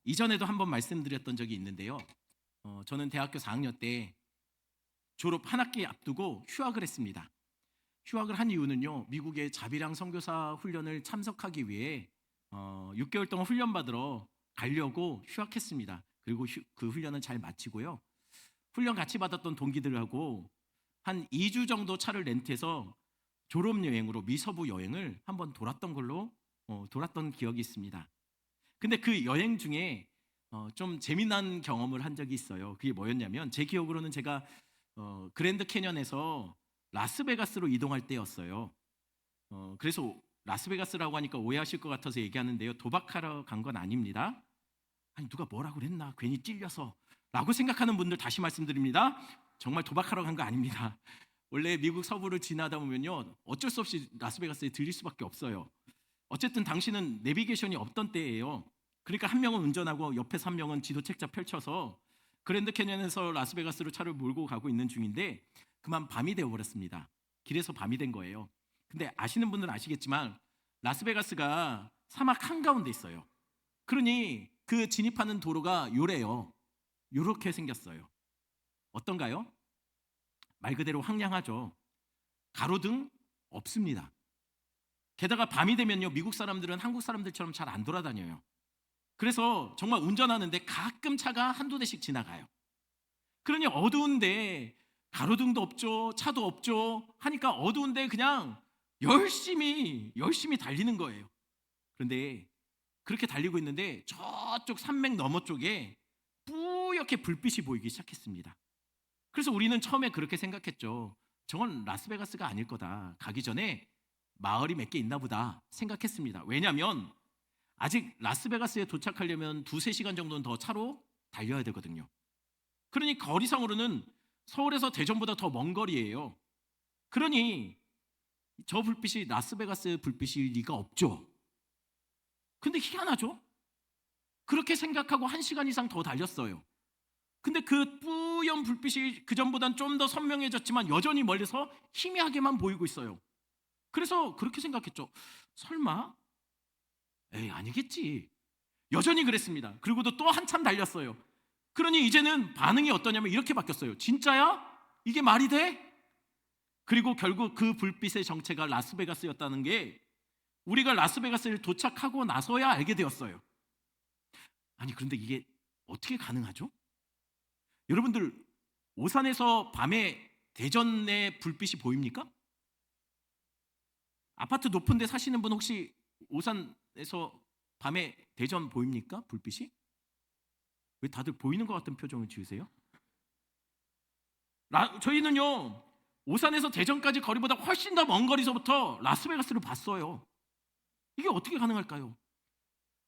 이전에도 한번 말씀드렸던 적이 있는데요. 저는 대학교 4학년 때 졸업 한 학기 앞두고 휴학을 했습니다. 휴학을 한 이유는요, 미국의 자비랑 선교사 훈련을 참석하기 위해 6개월 동안 훈련 받으러 가려고 휴학했습니다. 그리고 그 훈련은 잘 마치고요. 훈련 같이 받았던 동기들하고 한 2주 정도 차를 렌트해서 졸업 여행으로 미서부 여행을 한번 돌았던 기억이 있습니다. 근데 그 여행 중에 좀 재미난 경험을 한 적이 있어요. 그게 뭐였냐면, 제 기억으로는 제가 그랜드 캐년에서 라스베가스로 이동할 때였어요. 그래서 라스베가스라고 하니까 오해하실 것 같아서 얘기하는데요, 도박하러 간 건 아닙니다. 아니, 누가 뭐라고 그랬나 괜히 찔려서 라고 생각하는 분들 다시 말씀드립니다. 정말 도박하러 간 거 아닙니다. 원래 미국 서부를 지나다 보면요, 어쩔 수 없이 라스베가스에 들릴 수밖에 없어요. 어쨌든 당시는 내비게이션이 없던 때예요. 그러니까 한 명은 운전하고 옆에서 한 명은 지도책자 펼쳐서 그랜드 캐년에서 라스베가스로 차를 몰고 가고 있는 중인데, 그만 밤이 되어버렸습니다. 길에서 밤이 된 거예요. 근데 아시는 분들은 아시겠지만 라스베가스가 사막 한가운데 있어요. 그러니 그 진입하는 도로가 요래요. 요렇게 생겼어요. 어떤가요? 말 그대로 황량하죠. 가로등 없습니다. 게다가 밤이 되면요, 미국 사람들은 한국 사람들처럼 잘 안 돌아다녀요. 그래서 정말 운전하는데 가끔 차가 한두 대씩 지나가요. 그러니 어두운데 가로등도 없죠, 차도 없죠 하니까 어두운데 그냥 열심히 달리는 거예요. 그런데 그렇게 달리고 있는데 저쪽 산맥 너머 쪽에 뿌옇게 불빛이 보이기 시작했습니다. 그래서 우리는 처음에 그렇게 생각했죠. 저건 라스베가스가 아닐 거다. 가기 전에 마을이 몇 개 있나 보다 생각했습니다. 왜냐하면 아직 라스베가스에 도착하려면 2-3시간 정도는 더 차로 달려야 되거든요. 그러니 거리상으로는 서울에서 대전보다 더 먼 거리예요. 그러니 저 불빛이 라스베가스 불빛일 리가 없죠. 근데 희한하죠? 그렇게 생각하고 1시간 이상 더 달렸어요. 근데 그 뿌연 불빛이 그전보단 좀 더 선명해졌지만 여전히 멀리서 희미하게만 보이고 있어요. 그래서 그렇게 생각했죠. 설마? 에이, 아니겠지. 여전히 그랬습니다. 그리고도 또 한참 달렸어요. 그러니 이제는 반응이 어떠냐면 이렇게 바뀌었어요. 진짜야? 이게 말이 돼? 그리고 결국 그 불빛의 정체가 라스베가스였다는 게 우리가 라스베가스를 도착하고 나서야 알게 되었어요. 아니, 그런데 이게 어떻게 가능하죠? 여러분들, 오산에서 밤에 대전의 불빛이 보입니까? 아파트 높은 데 사시는 분 혹시 오산에서 밤에 대전 보입니까? 불빛이? 왜 다들 보이는 것 같은 표정을 지으세요? 저희는요, 오산에서 대전까지 거리보다 훨씬 더 먼 거리서부터 라스베가스를 봤어요. 이게 어떻게 가능할까요?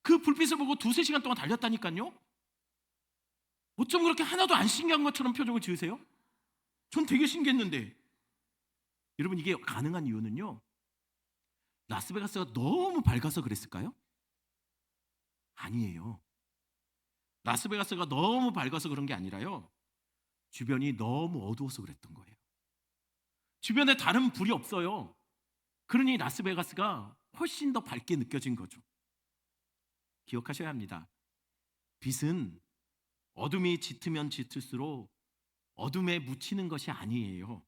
그 불빛을 보고 2-3시간 동안 달렸다니까요. 어쩜 그렇게 하나도 안 신기한 것처럼 표정을 지으세요? 전 되게 신기했는데. 여러분, 이게 가능한 이유는요, 라스베가스가 너무 밝아서 그랬을까요? 아니에요. 라스베가스가 너무 밝아서 그런 게 아니라요, 주변이 너무 어두워서 그랬던 거예요. 주변에 다른 불이 없어요. 그러니 라스베가스가 훨씬 더 밝게 느껴진 거죠. 기억하셔야 합니다. 빛은 어둠이 짙으면 짙을수록 어둠에 묻히는 것이 아니에요.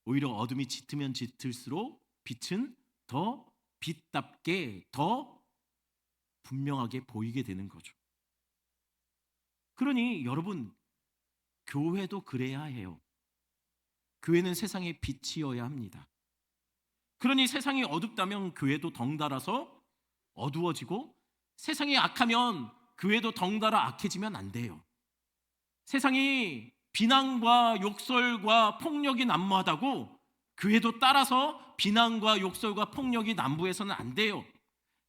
오히려 어둠이 짙으면 짙을수록 빛은 더 빛답게 더 분명하게 보이게 되는 거죠. 그러니 여러분, 교회도 그래야 해요. 교회는 세상의 빛이어야 합니다. 그러니 세상이 어둡다면 교회도 덩달아서 어두워지고, 세상이 악하면 교회도 덩달아 악해지면 안 돼요. 세상이 비난과 욕설과 폭력이 난무하다고 교회도 따라서 비난과 욕설과 폭력이 난무해서는 안 돼요.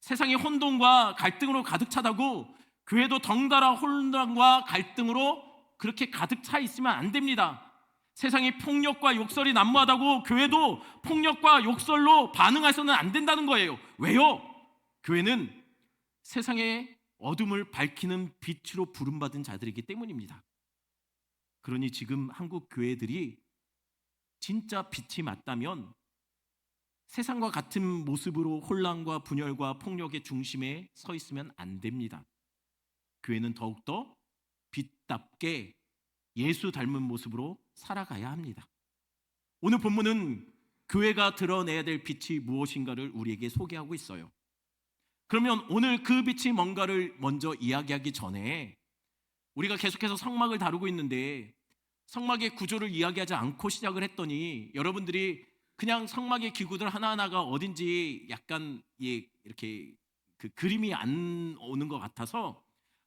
세상이 혼돈과 갈등으로 가득 차다고 교회도 덩달아 혼돈과 갈등으로 그렇게 가득 차 있으면 안 됩니다. 세상이 폭력과 욕설이 난무하다고 교회도 폭력과 욕설로 반응해서는 안 된다는 거예요. 왜요? 교회는 세상의 어둠을 밝히는 빛으로 부름받은 자들이기 때문입니다. 그러니 지금 한국 교회들이 진짜 빛이 맞다면 세상과 같은 모습으로 혼란과 분열과 폭력의 중심에 서 있으면 안 됩니다. 교회는 더욱더 빛답게 예수 닮은 모습으로 살아가야 합니다. 오늘 본문은 교회가 드러내야 될 빛이 무엇인가를 우리에게 소개하고 있어요. 그러면 오늘 그 빛이 뭔가를 먼저 이야기하기 전에 우리가 계속해서 성막을 다루고 있는데 성막의 구조를 이야기하지 않고 시작을 했더니 여러분들이 그냥 성막의 기구들 하나하나가 어딘지 약간 이렇게 그 그림이 안 오는 것 같아서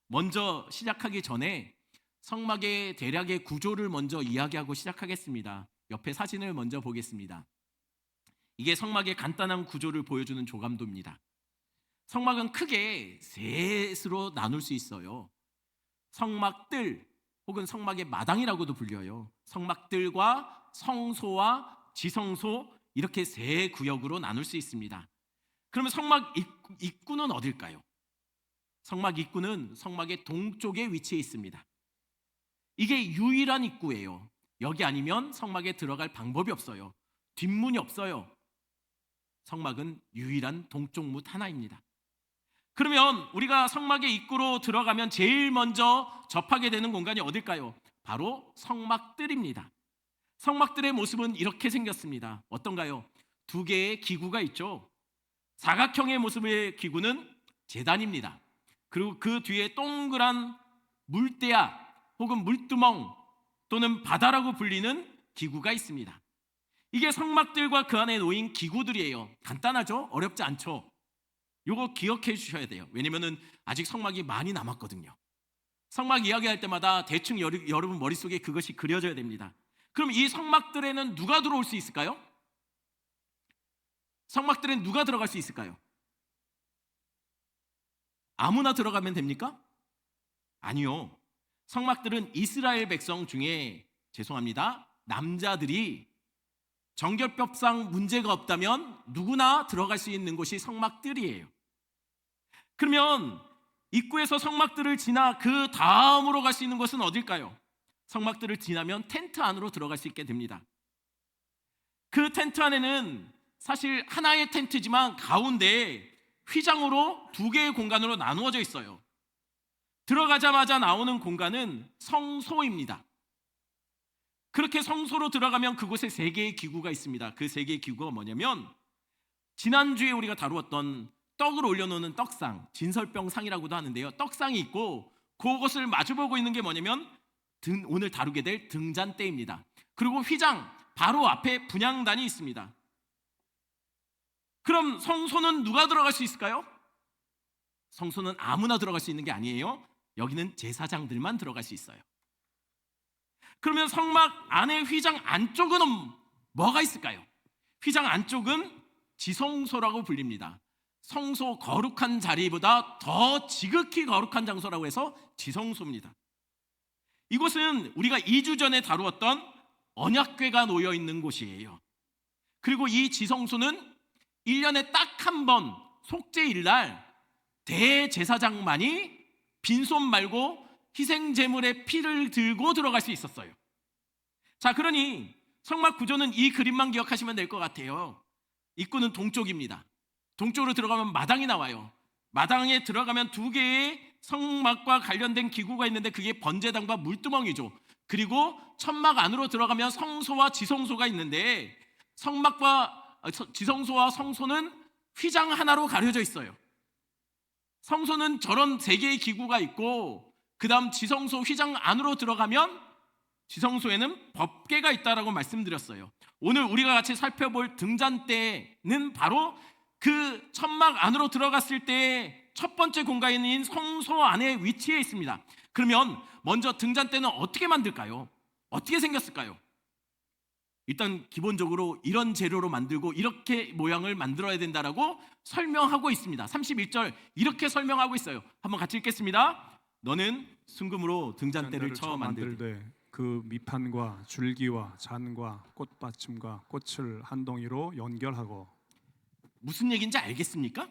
먼저 시작하기 전에 성막의 대략의 구조를 먼저 이야기하고 시작하겠습니다. 옆에 사진을 먼저 보겠습니다. 이게 성막의 간단한 구조를 보여주는 조감도입니다. 성막은 크게 셋으로 나눌 수 있어요. 성막들 혹은 성막의 마당이라고도 불려요. 성막들과 성소와 지성소 이렇게 세 구역으로 나눌 수 있습니다. 그러면 성막 입구는 어딜까요? 성막 입구는 성막의 동쪽에 위치해 있습니다. 이게 유일한 입구예요. 여기 아니면 성막에 들어갈 방법이 없어요. 뒷문이 없어요. 성막은 유일한 동쪽 문 하나입니다. 그러면 우리가 성막의 입구로 들어가면 제일 먼저 접하게 되는 공간이 어딜까요? 바로 성막들입니다. 성막들의 모습은 이렇게 생겼습니다. 어떤가요? 두 개의 기구가 있죠. 사각형의 모습의 기구는 제단입니다. 그리고 그 뒤에 동그란 물대야 혹은 물두멍 또는 바다라고 불리는 기구가 있습니다. 이게 성막들과 그 안에 놓인 기구들이에요. 간단하죠? 어렵지 않죠? 이거 기억해 주셔야 돼요. 왜냐면은 아직 성막이 많이 남았거든요. 성막 이야기할 때마다 대충 여러분 머릿속에 그것이 그려져야 됩니다. 그럼 이 성막들에는 누가 들어올 수 있을까요? 성막들에는 누가 들어갈 수 있을까요? 아무나 들어가면 됩니까? 아니요. 성막들은 이스라엘 백성 중에 죄송합니다. 남자들이 정결법상 문제가 없다면 누구나 들어갈 수 있는 곳이 성막들이에요. 그러면 입구에서 성막들을 지나 그 다음으로 갈 수 있는 곳은 어딜까요? 성막들을 지나면 텐트 안으로 들어갈 수 있게 됩니다. 그 텐트 안에는 사실 하나의 텐트지만 가운데 휘장으로 두 개의 공간으로 나누어져 있어요. 들어가자마자 나오는 공간은 성소입니다. 그렇게 성소로 들어가면 그곳에 세 개의 기구가 있습니다. 그 세 개의 기구가 뭐냐면 지난주에 우리가 다루었던 떡을 올려놓는 떡상, 진설병상이라고도 하는데요. 떡상이 있고 그것을 마주보고 있는 게 뭐냐면 오늘 다루게 될 등잔대입니다. 그리고 휘장, 바로 앞에 분향단이 있습니다. 그럼 성소는 누가 들어갈 수 있을까요? 성소는 아무나 들어갈 수 있는 게 아니에요. 여기는 제사장들만 들어갈 수 있어요. 그러면 성막 안에 휘장 안쪽은 뭐가 있을까요? 휘장 안쪽은 지성소라고 불립니다. 성소 거룩한 자리보다 더 지극히 거룩한 장소라고 해서 지성소입니다. 이곳은 우리가 2주 전에 다루었던 언약궤가 놓여 있는 곳이에요. 그리고 이 지성소는 1년에 딱 한 번 속죄일날 대제사장만이 빈손 말고 희생제물의 피를 들고 들어갈 수 있었어요. 자, 그러니 성막 구조는 이 그림만 기억하시면 될 것 같아요. 입구는 동쪽입니다. 동쪽으로 들어가면 마당이 나와요. 마당에 들어가면 두 개의 성막과 관련된 기구가 있는데 그게 번제단과 물두멍이죠. 그리고 천막 안으로 들어가면 성소와 지성소가 있는데 지성소와 성소는 휘장 하나로 가려져 있어요. 성소는 저런 세 개의 기구가 있고 그 다음 지성소 휘장 안으로 들어가면 지성소에는 법궤가 있다라고 말씀드렸어요. 오늘 우리가 같이 살펴볼 등잔대는 바로 그 천막 안으로 들어갔을 때 첫 번째 공간인 성소 안에 위치해 있습니다. 그러면 먼저 등잔대는 어떻게 만들까요? 어떻게 생겼을까요? 일단 기본적으로 이런 재료로 만들고 이렇게 모양을 만들어야 된다라고 설명하고 있습니다. 31절 이렇게 설명하고 있어요. 한번 같이 읽겠습니다. 너는 순금으로 등잔대를 쳐 만들되 그 밑판과 줄기와 잔과 꽃받침과 꽃을 한 동이로 연결하고. 무슨 얘기인지 알겠습니까?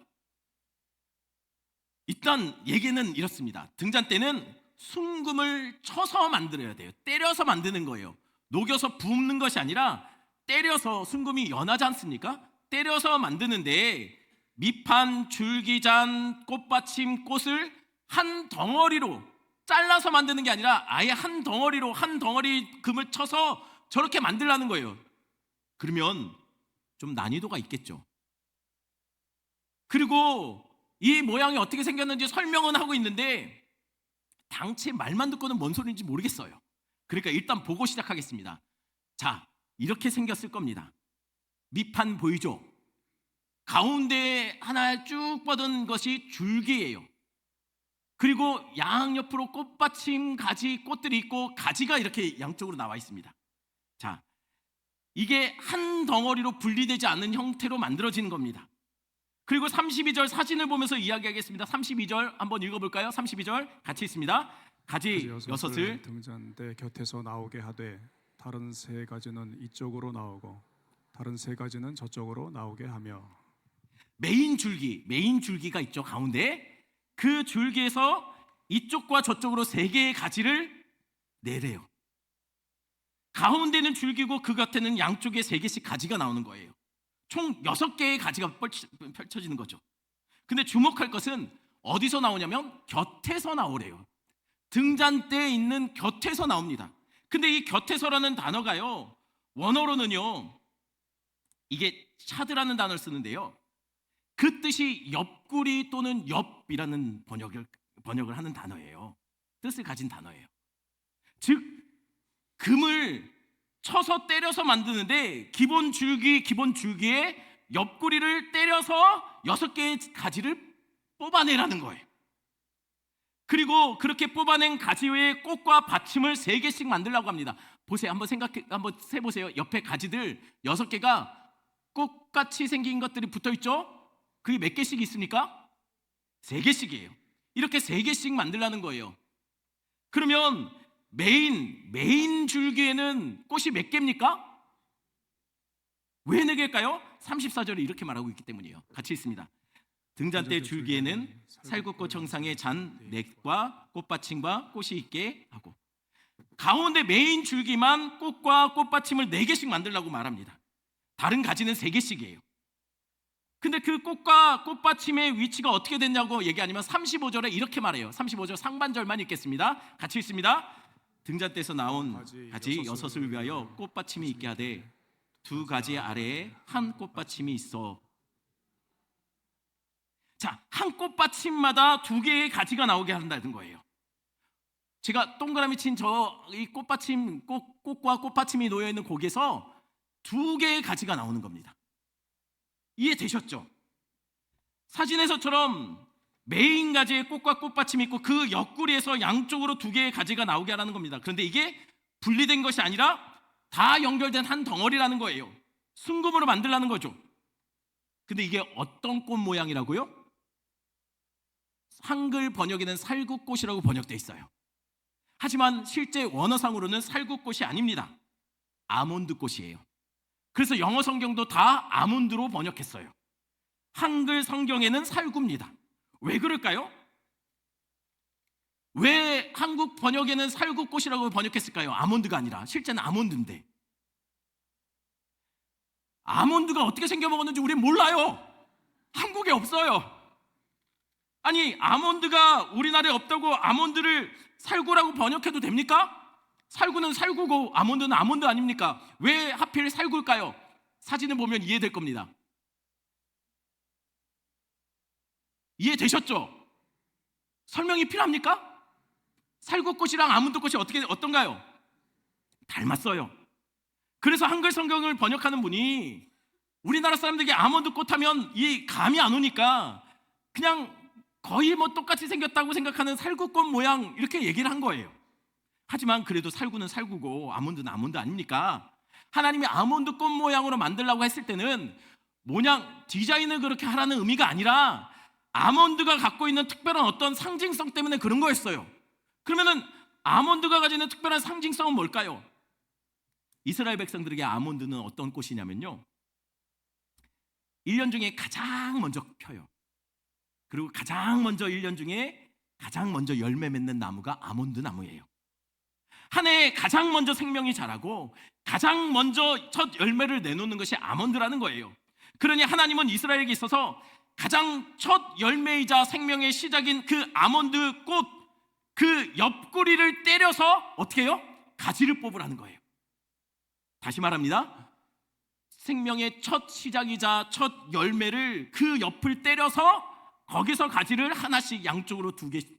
일단 얘기는 이렇습니다. 등잔대는 순금을 쳐서 만들어야 돼요. 때려서 만드는 거예요. 녹여서 붓는 것이 아니라 때려서, 순금이 연하지 않습니까? 때려서 만드는데 밑판, 줄기잔, 꽃받침, 꽃을 한 덩어리로 잘라서 만드는 게 아니라 아예 한 덩어리로 한 덩어리 금을 쳐서 저렇게 만들라는 거예요. 그러면 좀 난이도가 있겠죠. 그리고 이 모양이 어떻게 생겼는지 설명은 하고 있는데 당최 말만 듣고는 뭔 소리인지 모르겠어요. 그러니까 일단 보고 시작하겠습니다. 자, 이렇게 생겼을 겁니다. 밑판 보이죠? 가운데 하나 쭉 뻗은 것이 줄기예요. 그리고 양옆으로 꽃받침 가지 꽃들이 있고 가지가 이렇게 양쪽으로 나와 있습니다. 자, 이게 한 덩어리로 분리되지 않는 형태로 만들어지는 겁니다. 그리고 32절 사진을 보면서 이야기하겠습니다. 32절 한번 읽어볼까요? 32절 같이 있습니다. 가지 여섯을 등잔대 곁에서 나오게 하되 다른 세 가지는 이쪽으로 나오고 다른 세 가지는 저쪽으로 나오게 하며. 메인 줄기가 있죠, 가운데. 그 줄기에서 이쪽과 저쪽으로 세 개의 가지를 내래요. 가운데는 줄기고 그 곁에는 양쪽에 세 개씩 가지가 나오는 거예요. 총 6개의 가지가 펼쳐지는 거죠. 근데 주목할 것은 어디서 나오냐면 곁에서 나오래요. 등잔대에 있는 곁에서 나옵니다. 근데 이 곁에서라는 단어가요, 원어로는요, 이게 샤드라는 단어를 쓰는데요, 그 뜻이 옆구리 또는 옆이라는 번역을 하는 단어예요. 뜻을 가진 단어예요. 즉 금을 쳐서 때려서 만드는데 기본 줄기에 옆구리를 때려서 6개의 가지를 뽑아내라는 거예요. 그리고 그렇게 뽑아낸 가지 외에 꽃과 받침을 3개씩 만들려고 합니다. 보세요. 한번 세보세요. 옆에 가지들 6개가 꽃같이 생긴 것들이 붙어있죠? 그게 몇 개씩 있습니까? 3개씩이에요. 이렇게 3개씩 만들라는 거예요. 그러면 메인 줄기에는 꽃이 몇 개입니까? 왜 4개일까요? 34절에 이렇게 말하고 있기 때문이에요. 같이 있습니다. 등잔대 줄기에는 살구꽃 형상의 잔 4과 꽃받침과 꽃이 있게 하고, 가운데 메인 줄기만 꽃과 꽃받침을 4개씩 만들라고 말합니다. 다른 가지는 3개씩이에요. 근데 그 꽃과 꽃받침의 위치가 어떻게 됐냐고 얘기하냐면 35절에 이렇게 말해요. 35절 상반절만 읽겠습니다. 같이 읽습니다. 등잔대에서 나온 가지 6을 위하여 꽃받침이 있게 하되 2 가지 아래에 한 꽃받침이 있어. 자, 한 꽃받침마다 2개의 가지가 나오게 한다는 거예요. 제가 동그라미 친 이 꽃받침, 꽃과 꽃받침이 놓여 있는 곡에서 2개의 가지가 나오는 겁니다. 이해되셨죠? 사진에서처럼 메인 가지에 꽃과 꽃받침이 있고 그 옆구리에서 양쪽으로 2개의 가지가 나오게 하라는 겁니다. 그런데 이게 분리된 것이 아니라 다 연결된 한 덩어리라는 거예요. 순금으로 만들라는 거죠. 근데 이게 어떤 꽃 모양이라고요? 한글 번역에는 살구꽃이라고 번역되어 있어요. 하지만 실제 원어상으로는 살구꽃이 아닙니다. 아몬드 꽃이에요. 그래서 영어 성경도 다 아몬드로 번역했어요. 한글 성경에는 살구입니다. 왜 그럴까요? 왜 한국 번역에는 살구꽃이라고 번역했을까요? 아몬드가 아니라 실제는 아몬드인데. 아몬드가 어떻게 생겨 먹었는지 우린 몰라요. 한국에 없어요. 아니, 아몬드가 우리나라에 없다고 아몬드를 살구라고 번역해도 됩니까? 살구는 살구고 아몬드는 아몬드 아닙니까? 왜 하필 살구일까요? 사진을 보면 이해될 겁니다. 이해되셨죠? 설명이 필요합니까? 살구꽃이랑 아몬드꽃이 어떤가요? 닮았어요. 그래서 한글 성경을 번역하는 분이 우리나라 사람들에게 아몬드꽃 하면 이 감이 안 오니까 그냥 거의 똑같이 생겼다고 생각하는 살구꽃 모양 이렇게 얘기를 한 거예요. 하지만 그래도 살구는 살구고 아몬드는 아몬드 아닙니까? 하나님이 아몬드 꽃 모양으로 만들라고 했을 때는 모양 디자인을 그렇게 하라는 의미가 아니라 아몬드가 갖고 있는 특별한 어떤 상징성 때문에 그런 거였어요. 그러면은 아몬드가 가지는 특별한 상징성은 뭘까요? 이스라엘 백성들에게 아몬드는 어떤 꽃이냐면요, 1년 중에 가장 먼저 펴요. 그리고 가장 먼저 1년 중에 가장 먼저 열매 맺는 나무가 아몬드 나무예요. 한 해에 가장 먼저 생명이 자라고 가장 먼저 첫 열매를 내놓는 것이 아몬드라는 거예요. 그러니 하나님은 이스라엘에게 있어서 가장 첫 열매이자 생명의 시작인 그 아몬드 꽃, 그 옆구리를 때려서 어떻게 해요? 가지를 뽑으라는 거예요. 다시 말합니다. 생명의 첫 시작이자 첫 열매를 그 옆을 때려서 거기서 가지를 하나씩 양쪽으로 2개씩.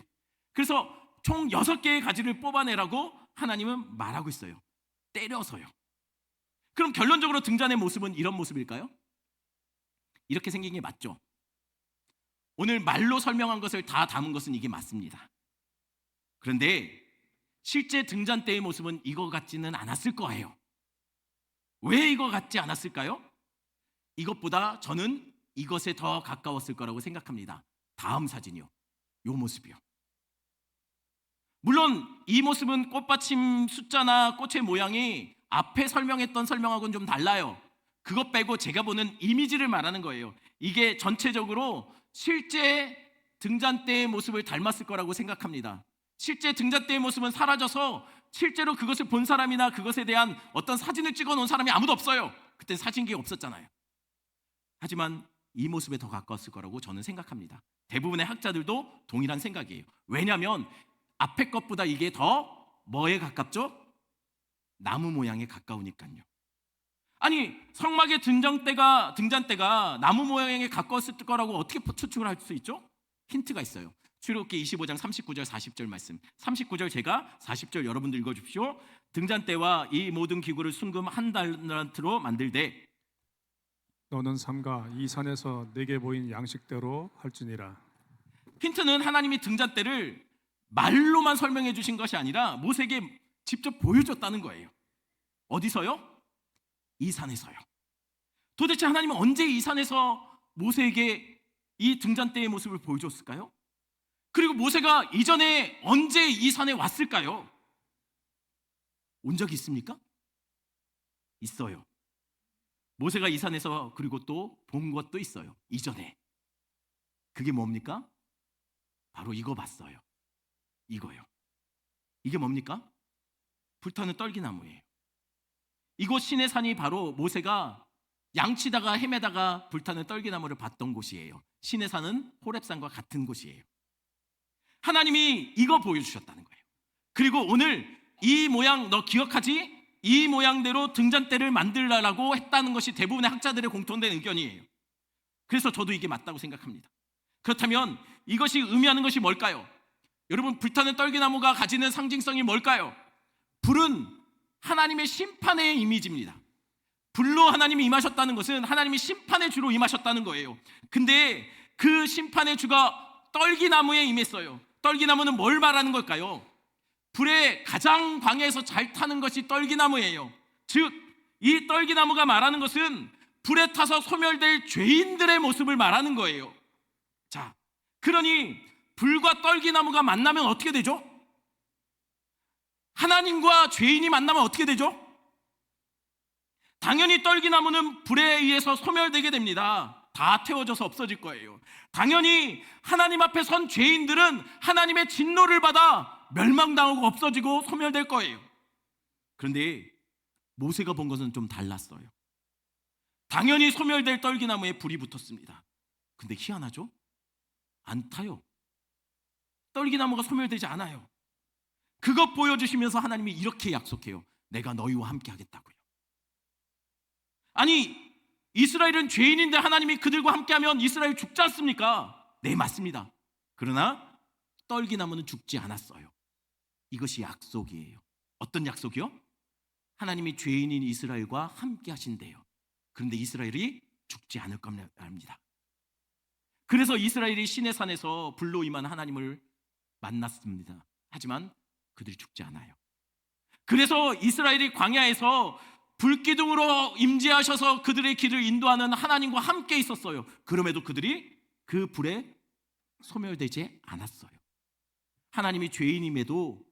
그래서 총 6개의 가지를 뽑아내라고 하나님은 말하고 있어요. 때려서요. 그럼 결론적으로 등잔의 모습은 이런 모습일까요? 이렇게 생긴 게 맞죠? 오늘 말로 설명한 것을 다 담은 것은 이게 맞습니다. 그런데 실제 등잔 때의 모습은 이거 같지는 않았을 거예요. 왜 이거 같지 않았을까요? 이것보다 저는 이것에 더 가까웠을 거라고 생각합니다. 다음 사진이요. 요 모습이요. 물론 이 모습은 꽃받침 숫자나 꽃의 모양이 앞에 설명했던 설명하고는 좀 달라요. 그것 빼고 제가 보는 이미지를 말하는 거예요. 이게 전체적으로 실제 등잔대의 모습을 닮았을 거라고 생각합니다. 실제 등잔대의 모습은 사라져서 실제로 그것을 본 사람이나 그것에 대한 어떤 사진을 찍어 놓은 사람이 아무도 없어요. 그때 사진기가 없었잖아요. 하지만 이 모습에 더 가까웠을 거라고 저는 생각합니다. 대부분의 학자들도 동일한 생각이에요. 왜냐하면 앞에 것보다 이게 더 뭐에 가깝죠? 나무 모양에 가까우니까요. 아니, 성막의 등잔대가 나무 모양에 가까웠을 거라고 어떻게 추측을 할 수 있죠? 힌트가 있어요. 출애굽기 25장 39절 40절 말씀. 39절 제가, 40절 여러분들 읽어주십시오. 등잔대와 이 모든 기구를 순금 한 달란트로 만들되 너는 삼가 이 산에서 내게 보인 양식대로 할지니라. 힌트는 하나님이 등잔대를 말로만 설명해 주신 것이 아니라 모세에게 직접 보여줬다는 거예요. 어디서요? 이 산에서요. 도대체 하나님은 언제 이 산에서 모세에게 이 등잔대의 모습을 보여줬을까요? 그리고 모세가 이전에 언제 이 산에 왔을까요? 온 적이 있습니까? 있어요. 모세가 이 산에서 그리고 또 본 것도 있어요. 이전에. 그게 뭡니까? 바로 이거 봤어요. 이거요. 이게 뭡니까? 불타는 떨기나무예요. 이곳 시내산이 바로 모세가 양치다가 헤매다가 불타는 떨기나무를 봤던 곳이에요. 시내산은 호렙산과 같은 곳이에요. 하나님이 이거 보여주셨다는 거예요. 그리고 오늘 이 모양 너 기억하지? 이 모양대로 등잔대를 만들라고 했다는 것이 대부분의 학자들의 공통된 의견이에요. 그래서 저도 이게 맞다고 생각합니다. 그렇다면 이것이 의미하는 것이 뭘까요? 여러분, 불타는 떨기나무가 가지는 상징성이 뭘까요? 불은 하나님의 심판의 이미지입니다. 불로 하나님이 임하셨다는 것은 하나님이 심판의 주로 임하셨다는 거예요. 근데 그 심판의 주가 떨기나무에 임했어요. 떨기나무는 뭘 말하는 걸까요? 불에 가장 광야에서 잘 타는 것이 떨기나무예요. 즉, 이 떨기나무가 말하는 것은 불에 타서 소멸될 죄인들의 모습을 말하는 거예요. 자, 그러니 불과 떨기나무가 만나면 어떻게 되죠? 하나님과 죄인이 만나면 어떻게 되죠? 당연히 떨기나무는 불에 의해서 소멸되게 됩니다. 다 태워져서 없어질 거예요. 당연히 하나님 앞에 선 죄인들은 하나님의 진노를 받아 멸망당하고 없어지고 소멸될 거예요. 그런데 모세가 본 것은 좀 달랐어요. 당연히 소멸될 떨기나무에 불이 붙었습니다. 근데 희한하죠? 안 타요. 떨기나무가 소멸되지 않아요. 그것 보여주시면서 하나님이 이렇게 약속해요. 내가 너희와 함께 하겠다고요. 아니, 이스라엘은 죄인인데 하나님이 그들과 함께하면 이스라엘 죽지 않습니까? 네, 맞습니다. 그러나 떨기나무는 죽지 않았어요. 이것이 약속이에요. 어떤 약속이요? 하나님이 죄인인 이스라엘과 함께 하신대요. 그런데 이스라엘이 죽지 않을 겁니다. 그래서 이스라엘이 시내산에서 불로 임한 하나님을 만났습니다. 하지만 그들이 죽지 않아요. 그래서 이스라엘이 광야에서 불기둥으로 임재하셔서 그들의 길을 인도하는 하나님과 함께 있었어요. 그럼에도 그들이 그 불에 소멸되지 않았어요. 하나님이 죄인임에도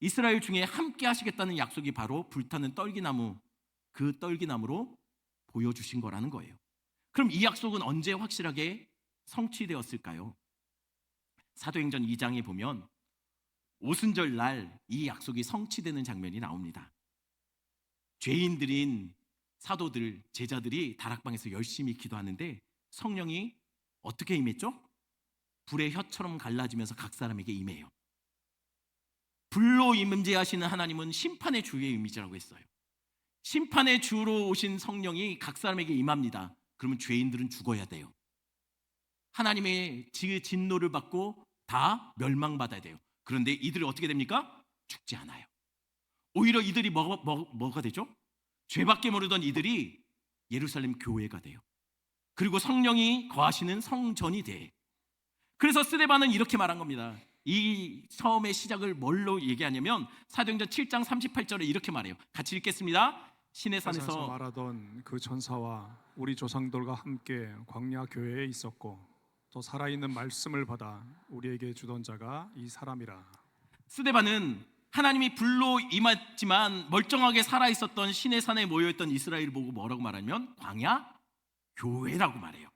이스라엘 중에 함께 하시겠다는 약속이 바로 불타는 떨기나무, 그 떨기나무로 보여주신 거라는 거예요. 그럼 이 약속은 언제 확실하게 성취되었을까요? 사도행전 2장에 보면 오순절 날 이 약속이 성취되는 장면이 나옵니다. 죄인들인 사도들, 제자들이 다락방에서 열심히 기도하는데 성령이 어떻게 임했죠? 불의 혀처럼 갈라지면서 각 사람에게 임해요. 불로 임재하시는 하나님은 심판의 주의 이미지라고 했어요. 심판의 주로 오신 성령이 각 사람에게 임합니다. 그러면 죄인들은 죽어야 돼요. 하나님의 진노를 받고 다 멸망받아야 돼요. 그런데 이들이 어떻게 됩니까? 죽지 않아요. 오히려 이들이 뭐가 되죠? 죄밖에 모르던 이들이 예루살렘 교회가 돼요. 그리고 성령이 거하시는 성전이 돼. 그래서 스데반은 이렇게 말한 겁니다. 이 처음의 시작을 뭘로 얘기하냐면 사도행전 7장 38절에 이렇게 말해요. 같이 읽겠습니다. 신의 산에서 말하던 그 전사와 우리 조상들과 함께 광야 교회에 있었고 또 살아있는 말씀을 받아 우리에게 주던 자가 이 사람이라. 스데반은 하나님이 불로 임했지만 멀쩡하게 살아있었던 신의 산에 모여있던 이스라엘을 보고 뭐라고 말하면 광야 교회라고 말해요.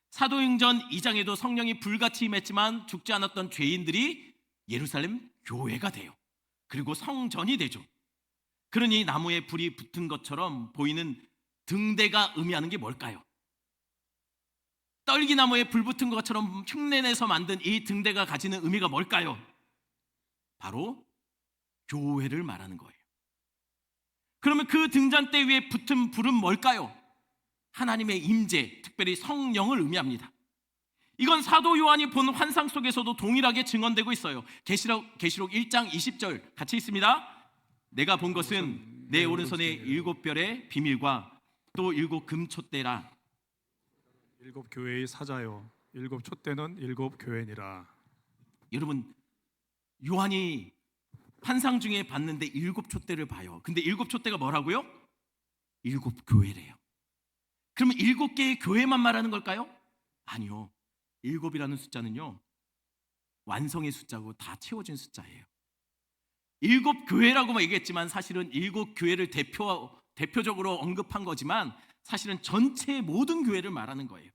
사도행전 2장에도 성령이 불같이 임했지만 죽지 않았던 죄인들이 예루살렘 교회가 돼요. 그리고 성전이 되죠. 그러니 나무에 불이 붙은 것처럼 보이는 등대가 의미하는 게 뭘까요? 떨기나무에 불 붙은 것처럼 흉내내서 만든 이 등대가 가지는 의미가 뭘까요? 바로 교회를 말하는 거예요. 그러면 그 등잔대 위에 붙은 불은 뭘까요? 하나님의 임재, 특별히 성령을 의미합니다. 이건 사도 요한이 본 환상 속에서도 동일하게 증언되고 있어요. 계시록 1장 20절 같이 있습니다. 내가 본 것은 내 오른손에 7별의 비밀과 또 7 금촛대라. 7 교회의 사자요 7 촛대는 7 교회니라. 여러분, 요한이 환상 중에 봤는데 7 촛대를 봐요. 근데 7 촛대가 뭐라고요? 7 교회래요. 그러면 7개의 교회만 말하는 걸까요? 아니요. 7이라는 숫자는요, 완성의 숫자고 다 채워진 숫자예요. 7 교회라고만 얘기했지만 사실은 7 교회를 대표적으로 언급한 거지만 사실은 전체 모든 교회를 말하는 거예요.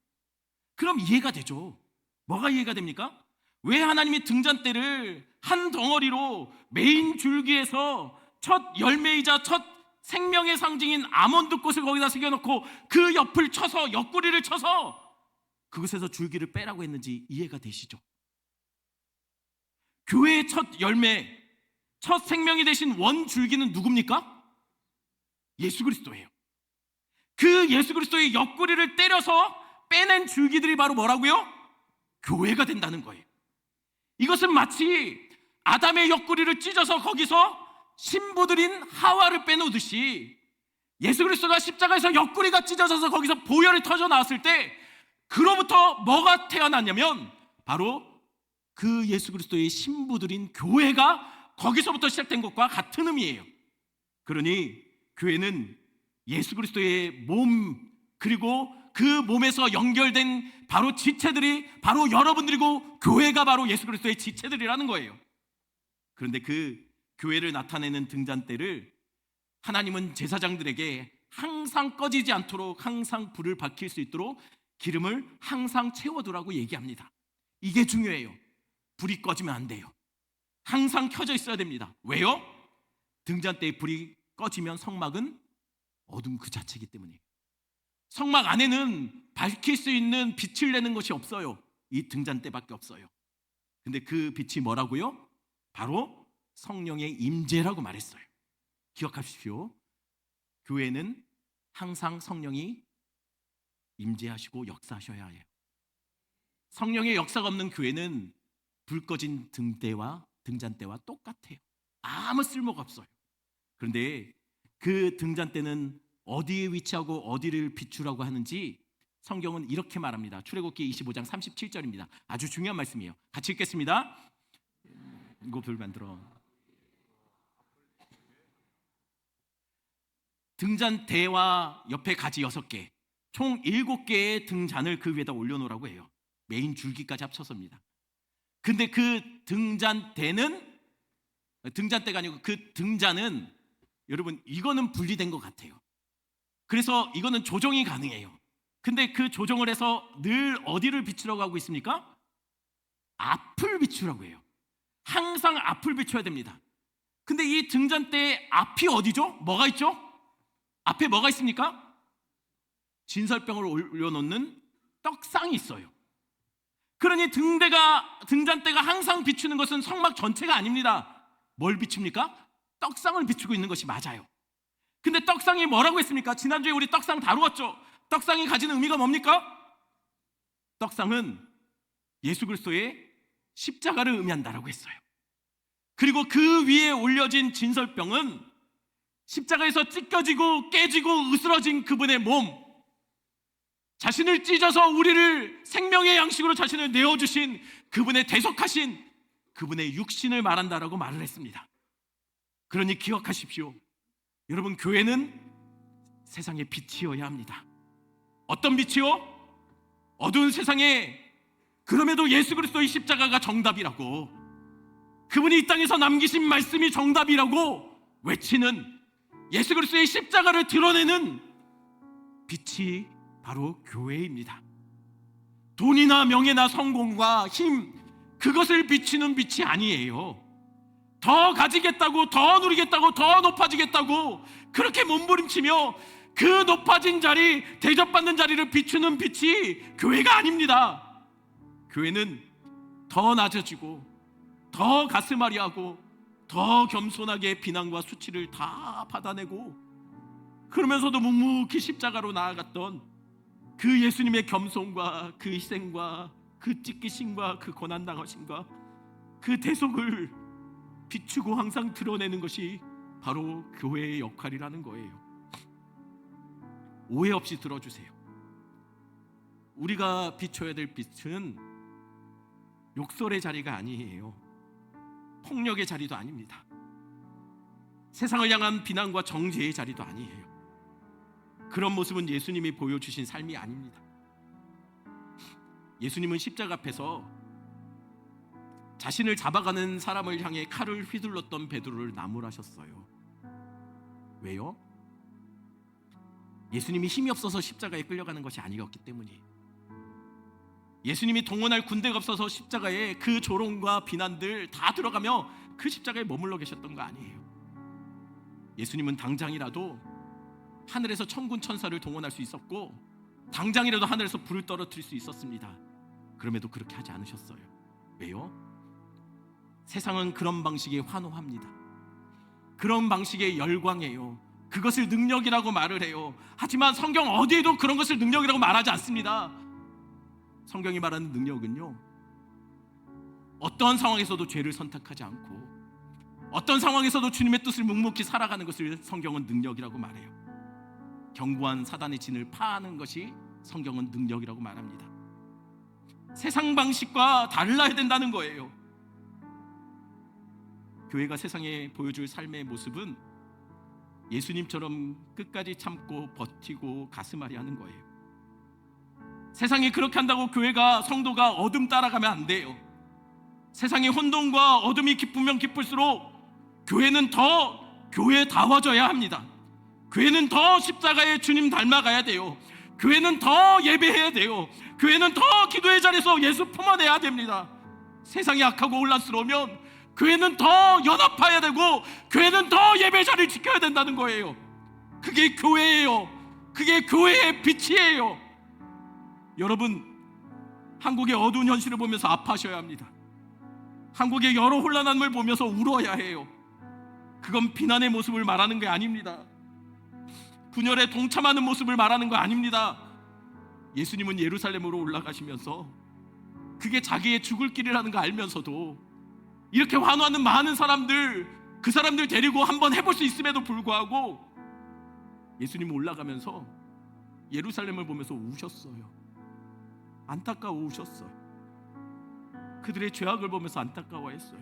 그럼 이해가 되죠. 뭐가 이해가 됩니까? 왜 하나님이 등잔대를 한 덩어리로 메인 줄기에서 첫 열매이자 첫 생명의 상징인 아몬드 꽃을 거기다 새겨놓고 그 옆을 쳐서, 옆구리를 쳐서 그곳에서 줄기를 빼라고 했는지 이해가 되시죠? 교회의 첫 열매, 첫 생명이 되신 원 줄기는 누굽니까? 예수 그리스도예요. 그 예수 그리스도의 옆구리를 때려서 빼낸 줄기들이 바로 뭐라고요? 교회가 된다는 거예요. 이것은 마치 아담의 옆구리를 찢어서 거기서 신부들인 하와를 빼놓듯이 예수 그리스도가 십자가에서 옆구리가 찢어져서 거기서 보혈이 터져 나왔을 때 그로부터 뭐가 태어났냐면 바로 그 예수 그리스도의 신부들인 교회가 거기서부터 시작된 것과 같은 의미예요. 그러니 교회는 예수 그리스도의 몸, 그리고 그 몸에서 연결된 바로 지체들이 바로 여러분들이고 교회가 바로 예수 그리스도의 지체들이라는 거예요. 그런데 그 교회를 나타내는 등잔대를 하나님은 제사장들에게 항상 꺼지지 않도록 항상 불을 밝힐 수 있도록 기름을 항상 채워두라고 얘기합니다. 이게 중요해요. 불이 꺼지면 안 돼요. 항상 켜져 있어야 됩니다. 왜요? 등잔대에 불이 꺼지면 성막은 어둠 그 자체이기 때문이에요. 성막 안에는 밝힐 수 있는 빛을 내는 것이 없어요. 이 등잔대밖에 없어요. 근데 그 빛이 뭐라고요? 바로 성령의 임재라고 말했어요. 기억하십시오. 교회는 항상 성령이 임재하시고 역사하셔야 해요. 성령의 역사가 없는 교회는 불 꺼진 등잔대와 똑같아요. 아무 쓸모가 없어요. 그런데 그 등잔대는 어디에 위치하고 어디를 비추라고 하는지 성경은 이렇게 말합니다. 출애굽기 25장 37절입니다. 아주 중요한 말씀이에요. 같이 읽겠습니다. 이거 불 만들어. 등잔대와 옆에 가지 6개, 총 7개의 등잔을 그 위에다 올려놓으라고 해요. 메인 줄기까지 합쳐서입니다. 근데 그 등잔대가 아니고 그 등잔은 여러분 이거는 분리된 것 같아요. 그래서 이거는 조정이 가능해요. 근데 그 조정을 해서 늘 어디를 비추라고 하고 있습니까? 앞을 비추라고 해요. 항상 앞을 비춰야 됩니다. 근데 이 등잔대의 앞이 어디죠? 뭐가 있죠? 앞에 뭐가 있습니까? 진설병을 올려놓는 떡상이 있어요. 그러니 등잔대가 항상 비추는 것은 성막 전체가 아닙니다. 뭘 비춥니까? 떡상을 비추고 있는 것이 맞아요. 근데 떡상이 뭐라고 했습니까? 지난주에 우리 떡상 다루었죠. 떡상이 가지는 의미가 뭡니까? 떡상은 예수 그리스도의 십자가를 의미한다라고 했어요. 그리고 그 위에 올려진 진설병은 십자가에서 찢겨지고 깨지고 으스러진 그분의 몸, 자신을 찢어서 우리를 생명의 양식으로 자신을 내어주신 그분의 대속하신 그분의 육신을 말한다라고 말을 했습니다. 그러니 기억하십시오. 여러분, 교회는 세상의 빛이어야 합니다. 어떤 빛이요? 어두운 세상에 그럼에도 예수 그리스도의 십자가가 정답이라고, 그분이 이 땅에서 남기신 말씀이 정답이라고 외치는 예수 그리스도의 십자가를 드러내는 빛이 바로 교회입니다. 돈이나 명예나 성공과 힘, 그것을 비추는 빛이 아니에요. 더 가지겠다고, 더 누리겠다고, 더 높아지겠다고 그렇게 몸부림치며 그 높아진 자리, 대접받는 자리를 비추는 빛이 교회가 아닙니다. 교회는 더 낮아지고 더 가슴앓이하고 더 겸손하게 비난과 수치를 다 받아내고, 그러면서도 묵묵히 십자가로 나아갔던 그 예수님의 겸손과 그 희생과 그 찢기심과 그 고난당하심과 그 대속을 비추고 항상 드러내는 것이 바로 교회의 역할이라는 거예요. 오해 없이 들어주세요. 우리가 비춰야 될 빛은 욕설의 자리가 아니에요. 폭력의 자리도 아닙니다. 세상을 향한 비난과 정죄의 자리도 아니에요. 그런 모습은 예수님이 보여주신 삶이 아닙니다. 예수님은 십자가 앞에서 자신을 잡아가는 사람을 향해 칼을 휘둘렀던 베드로를 나무라셨어요. 왜요? 예수님이 힘이 없어서 십자가에 끌려가는 것이 아니었기 때문이에요. 예수님이 동원할 군대가 없어서 십자가에 그 조롱과 비난들 다 들어가며 그 십자가에 머물러 계셨던 거 아니에요. 예수님은 당장이라도 하늘에서 천군 천사를 동원할 수 있었고, 당장이라도 하늘에서 불을 떨어뜨릴 수 있었습니다. 그럼에도 그렇게 하지 않으셨어요. 왜요? 세상은 그런 방식에 환호합니다. 그런 방식에 열광해요. 그것을 능력이라고 말을 해요. 하지만 성경 어디에도 그런 것을 능력이라고 말하지 않습니다. 성경이 말하는 능력은요, 어떤 상황에서도 죄를 선택하지 않고 어떤 상황에서도 주님의 뜻을 묵묵히 살아가는 것을 성경은 능력이라고 말해요. 견고한 사단의 진을 파하는 것이 성경은 능력이라고 말합니다. 세상 방식과 달라야 된다는 거예요. 교회가 세상에 보여줄 삶의 모습은 예수님처럼 끝까지 참고 버티고 가슴앓이 하는 거예요. 세상이 그렇게 한다고 교회가, 성도가 어둠 따라가면 안 돼요. 세상의 혼돈과 어둠이 깊으면 깊을수록 교회는 더 교회다워져야 합니다. 교회는 더 십자가의 주님 닮아가야 돼요. 교회는 더 예배해야 돼요. 교회는 더 기도의 자리에서 예수 품어내야 됩니다. 세상이 악하고 혼란스러우면 교회는 더 연합해야 되고, 교회는 더 예배 자리를 지켜야 된다는 거예요. 그게 교회예요. 그게 교회의 빛이에요. 여러분, 한국의 어두운 현실을 보면서 아파하셔야 합니다. 한국의 여러 혼란함을 보면서 울어야 해요. 그건 비난의 모습을 말하는 게 아닙니다. 분열에 동참하는 모습을 말하는 거 아닙니다. 예수님은 예루살렘으로 올라가시면서 그게 자기의 죽을 길이라는 거 알면서도 이렇게 환호하는 많은 사람들, 그 사람들 데리고 한번 해볼 수 있음에도 불구하고 예수님은 올라가면서 예루살렘을 보면서 우셨어요. 안타까워 우셨어요. 그들의 죄악을 보면서 안타까워했어요.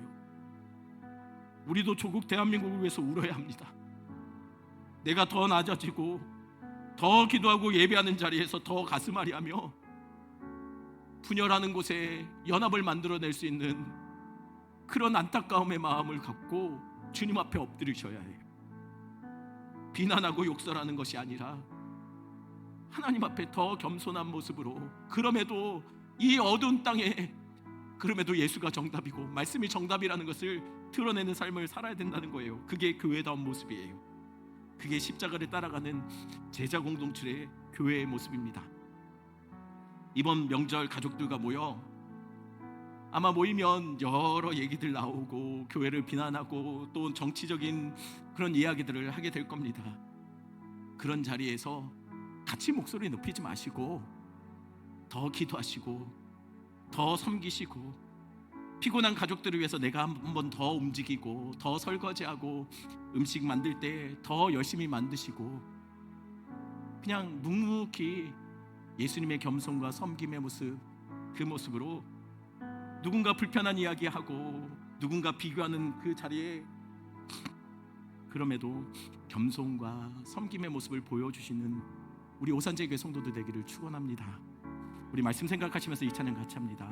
우리도 조국 대한민국을 위해서 울어야 합니다. 내가 더 낮아지고 더 기도하고 예배하는 자리에서 더 가슴앓이하며 분열하는 곳에 연합을 만들어낼 수 있는 그런 안타까움의 마음을 갖고 주님 앞에 엎드리셔야 해요. 비난하고 욕설하는 것이 아니라 하나님 앞에 더 겸손한 모습으로, 그럼에도 이 어두운 땅에 그럼에도 예수가 정답이고 말씀이 정답이라는 것을 드러내는 삶을 살아야 된다는 거예요. 그게 교회다운 모습이에요. 그게 십자가를 따라가는 제자 공동체의 교회의 모습입니다. 이번 명절 가족들과 모여 아마 모이면 여러 얘기들 나오고 교회를 비난하고 또 정치적인 그런 이야기들을 하게 될 겁니다. 그런 자리에서 같이 목소리 높이지 마시고 더 기도하시고 더 섬기시고 피곤한 가족들을 위해서 내가 한 번 더 움직이고 더 설거지하고 음식 만들 때 더 열심히 만드시고 그냥 묵묵히 예수님의 겸손과 섬김의 모습, 그 모습으로 누군가 불편한 이야기하고 누군가 비교하는 그 자리에 그럼에도 겸손과 섬김의 모습을 보여주시는 우리 오산제교회 성도들 되기를 축원합니다. 우리 말씀 생각하시면서 이 찬양 같이 합니다.